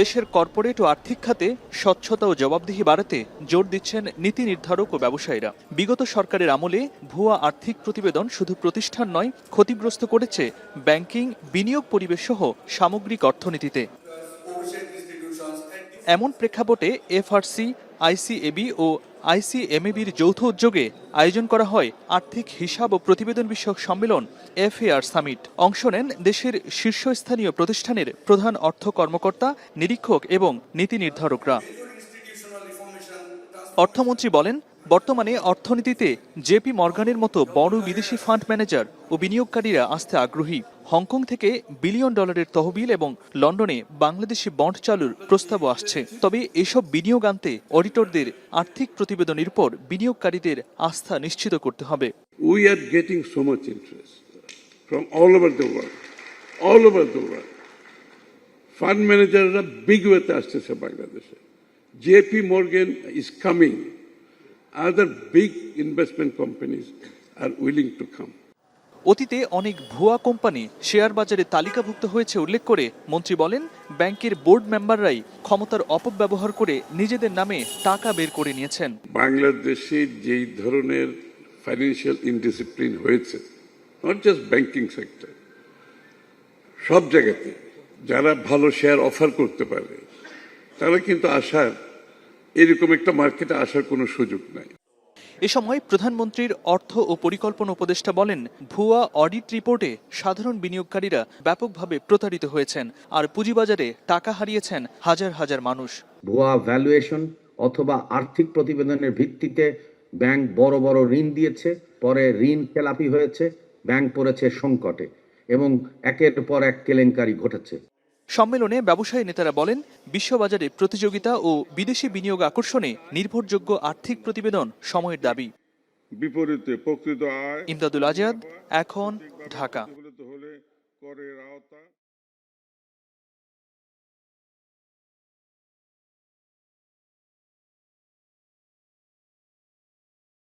দেশের কর্পোরেট ও আর্থিক খাতে স্বচ্ছতা ও জবাবদিহি বাড়াতে জোর দিচ্ছেন নীতি নির্ধারক ও ব্যবসায়ীরা। বিগত সরকারের আমলে ভুয়া আর্থিক প্রতিবেদন শুধু প্রতিষ্ঠান নয়, ক্ষতিগ্রস্ত করেছে ব্যাংকিং, বিনিয়োগ পরিবেশ সহ সামগ্রিক অর্থনীতিতে। এমন প্রেক্ষাপটে এফআরসি, আইসিএবি ও আইসিএমএবির যৌথ উদ্যোগে আয়োজন করা হয় আর্থিক হিসাব ও প্রতিবেদন বিষয়ক সম্মেলন FAR সামিট। অংশ নেন দেশের শীর্ষস্থানীয় প্রতিষ্ঠানের প্রধান অর্থ কর্মকর্তা, নিরীক্ষক এবং নীতি নির্ধারকরা। অর্থমন্ত্রী বলেন, বর্তমানে অর্থনীতিতে জেপি মর্গানের মতো বড় বিদেশি ফান্ড ম্যানেজার ও বিনিয়োগকারীরা আসতে আগ্রহী। হংকং থেকে বিলিয়ন ডলারের তহবিল এবং লন্ডনে বাংলাদেশি বন্ড চালুর প্রস্তাবও আসছে। তবে এসব বিনিয়োগ আনতে অডিটরদের আর্থিক প্রতিবেদনের উপর বিনিয়োগকারীদের আস্থা নিশ্চিত করতে হবে। We are getting so much interest from all over the world. All over the world. Fund managers are big ওয়েতে আসতেছে বাংলাদেশে। JP Morgan is coming. Other big investment companies are willing to come. অতীতে অনেক ভুয়া company share বাজারে তালিকাভুক্ত হয়েছে উল্লেখ করে মন্ত্রী বলেন, ব্যাংকের বোর্ড মেম্বাররাই ক্ষমতার অপব্যবহার করে নিজেদের নামে টাকা বের করে নিয়েছেন। বাংলাদেশে যেই ধরনের ফাইন্যান্সিয়াল ইনডিসিপ্লিন হয়েছে, নট জাস্ট ব্যাংকিং সেক্টর, সব জায়গাতে যারা ভালো শেয়ার অফার করতে পারে তারা কিন্তু এরকম একটা মার্কেটে আসার কোনো সুযোগ নাই। এ সময় প্রধানমন্ত্রীর অর্থ ও পরিকল্পনা উপদেষ্টা বলেন, ভুয়া অডিট রিপোর্টে সাধারণ বিনিয়োগকারীরা ব্যাপকভাবে প্রতারিত হয়েছেন আর পুঁজিবাজারে টাকা হারিয়েছেন হাজার হাজার মানুষ। ভুয়া ভ্যালুয়েশন অথবা আর্থিক প্রতিবেদনের ভিত্তিতে ব্যাংক বড় বড় ঋণ দিয়েছে, পরে ঋণ খেলাপি হয়েছে, ব্যাংক পড়েছে সংকটে এবং একের পর এক কেলেঙ্কারি ঘটেছে। সম্মেলনে ব্যবসায়ী নেতারা বলেন, বিশ্ববাজারে প্রতিযোগিতা ও বিদেশি বিনিয়োগ আকর্ষণে নির্ভরযোগ্য আর্থিক প্রতিবেদন সময়ের দাবি। বিপরীতে প্রকৃত আয়। ইমদাদুল আজাদ, এখন, ঢাকা।